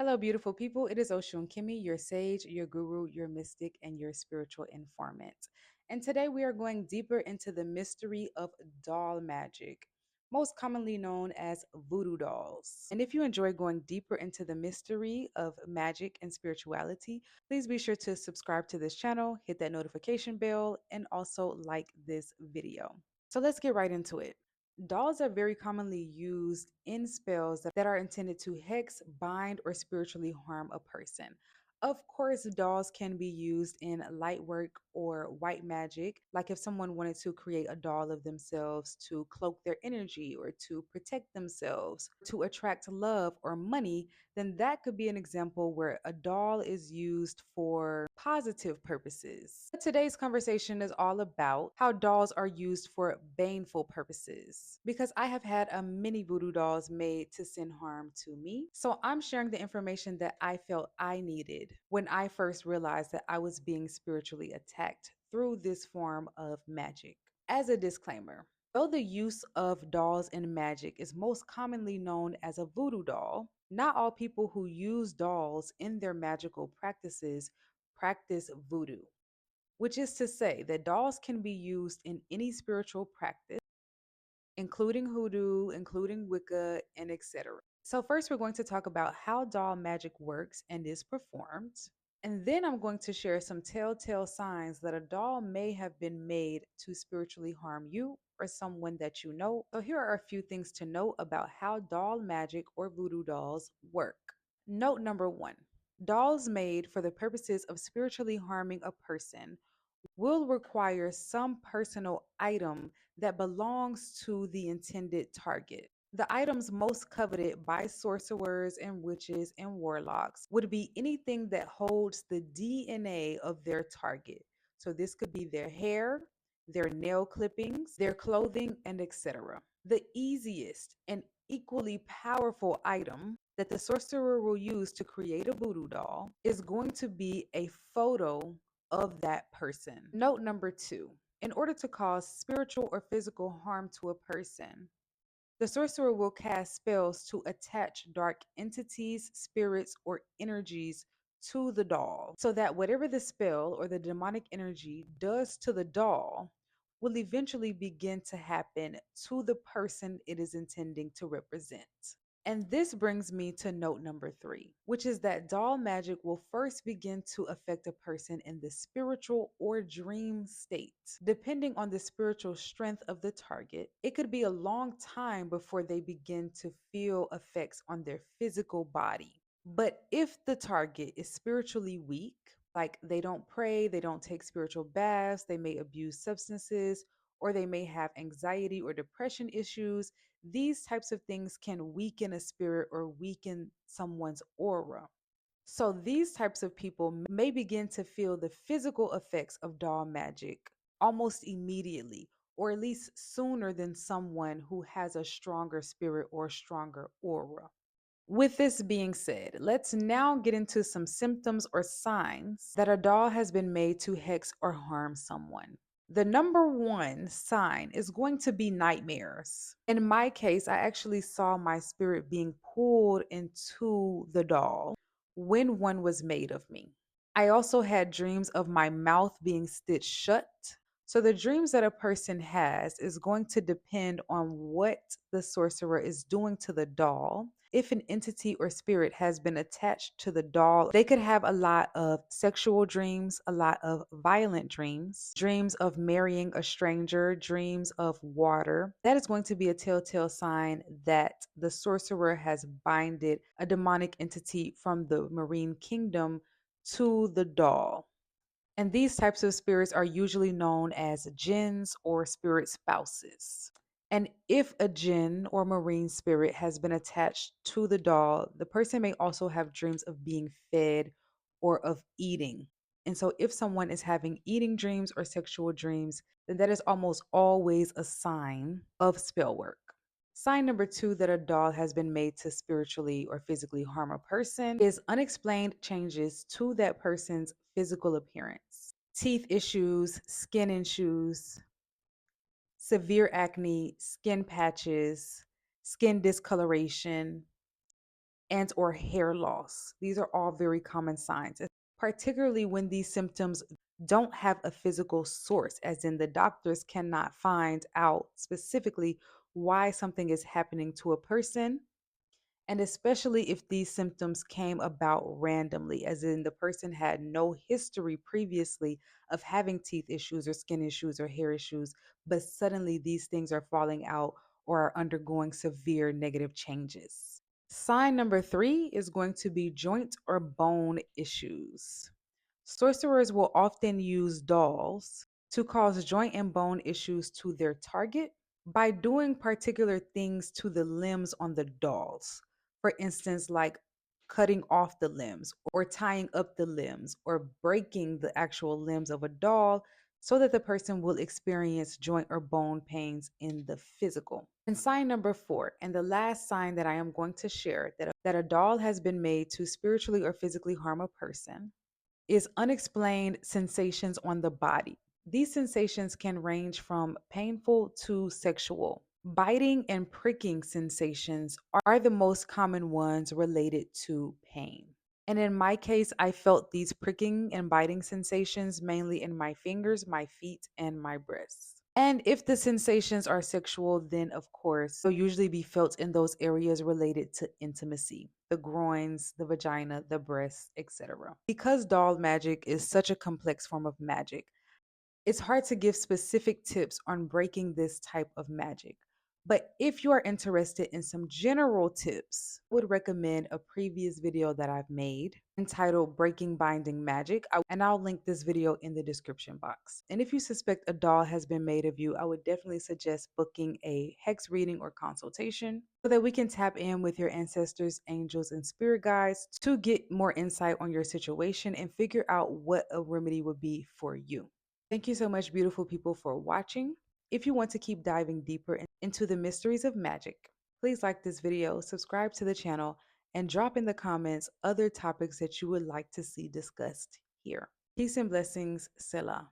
Hello, beautiful people. It is Oshun Kimi, your sage, your guru, your mystic, and your spiritual informant. And today we are going deeper into the mystery of doll magic, most commonly known as voodoo dolls. And if you enjoy going deeper into the mystery of magic and spirituality, please be sure to subscribe to this channel, hit that notification bell, and also like this video. So let's get right into it. Dolls are very commonly used in spells that are intended to hex, bind, or spiritually harm a person. Of course, dolls can be used in light work or white magic, like if someone wanted to create a doll of themselves to cloak their energy or to protect themselves, to attract love or money, then that could be an example where a doll is used for positive purposes. But today's conversation is all about how dolls are used for baneful purposes because I have had a many voodoo dolls made to send harm to me. So I'm sharing the information that I felt I needed when I first realized that I was being spiritually attacked through this form of magic. As a disclaimer, though the use of dolls in magic is most commonly known as a voodoo doll, not all people who use dolls in their magical practices practice voodoo, which is to say that dolls can be used in any spiritual practice, including hoodoo, including Wicca, and etc. So, first, we're going to talk about how doll magic works and is performed. And then I'm going to share some telltale signs that a doll may have been made to spiritually harm you or someone that you know. So, here are a few things to know about how doll magic or voodoo dolls work. Note number one: dolls made for the purposes of spiritually harming a person will require some personal item that belongs to the intended target. The items most coveted by sorcerers and witches and warlocks would be anything that holds the DNA of their target. So this could be their hair, their nail clippings, their clothing, and etc. The easiest and equally powerful item that the sorcerer will use to create a voodoo doll is going to be a photo of that person. Note number two: in order to cause spiritual or physical harm to a person, the sorcerer will cast spells to attach dark entities, spirits, or energies to the doll, so that whatever the spell or the demonic energy does to the doll will eventually begin to happen to the person it is intending to represent. And this brings me to note number three, which is that doll magic will first begin to affect a person in the spiritual or dream state. Depending on the spiritual strength of the target, it could be a long time before they begin to feel effects on their physical body. But if the target is spiritually weak, like they don't pray, they don't take spiritual baths, they may abuse substances, or they may have anxiety or depression issues, these types of things can weaken a spirit or weaken someone's aura. So these types of people may begin to feel the physical effects of doll magic almost immediately, or at least sooner than someone who has a stronger spirit or stronger aura. With this being said, let's now get into some symptoms or signs that a doll has been made to hex or harm someone. The number one sign is going to be nightmares. In my case, I actually saw my spirit being pulled into the doll when one was made of me. I also had dreams of my mouth being stitched shut. So, the dreams that a person has is going to depend on what the sorcerer is doing to the doll. If an entity or spirit has been attached to the doll, they could have a lot of sexual dreams, a lot of violent dreams, dreams of marrying a stranger, dreams of water. That is going to be a telltale sign that the sorcerer has binded a demonic entity from the marine kingdom to the doll. And these types of spirits are usually known as jinns or spirit spouses. And if a jinn or marine spirit has been attached to the doll, the person may also have dreams of being fed or of eating. And so, if someone is having eating dreams or sexual dreams, then that is almost always a sign of spell work. Sign number two that a doll has been made to spiritually or physically harm a person is unexplained changes to that person's physical appearance. Teeth issues, skin issues, severe acne, skin patches, skin discoloration, and or hair loss. These are all very common signs, particularly when these symptoms don't have a physical source, as in the doctors cannot find out specifically why something is happening to a person, and especially if these symptoms came about randomly, as in the person had no history previously of having teeth issues or skin issues or hair issues, but suddenly these things are falling out or are undergoing severe negative changes. Sign number three is going to be joint or bone issues. Sorcerers will often use dolls to cause joint and bone issues to their target by doing particular things to the limbs on the dolls. For instance, like cutting off the limbs or tying up the limbs or breaking the actual limbs of a doll so that the person will experience joint or bone pains in the physical. And sign number four, and the last sign that I am going to share that a doll has been made to spiritually or physically harm a person, is unexplained sensations on the body. These sensations can range from painful to sexual. Biting and pricking sensations are the most common ones related to pain. And in my case, I felt these pricking and biting sensations mainly in my fingers, my feet, and my breasts. And if the sensations are sexual, then of course, they'll usually be felt in those areas related to intimacy, the groins, the vagina, the breasts, etc. Because doll magic is such a complex form of magic, it's hard to give specific tips on breaking this type of magic. But if you are interested in some general tips, I would recommend a previous video that I've made entitled Breaking Binding Magic, and I'll link this video in the description box. And if you suspect a doll has been made of you, I would definitely suggest booking a hex reading or consultation so that we can tap in with your ancestors, angels, and spirit guides to get more insight on your situation and figure out what a remedy would be for you. Thank you so much, beautiful people, for watching. If you want to keep diving deeper into the mysteries of magic, please like this video, subscribe to the channel, and drop in the comments other topics that you would like to see discussed here. Peace and blessings, Selah.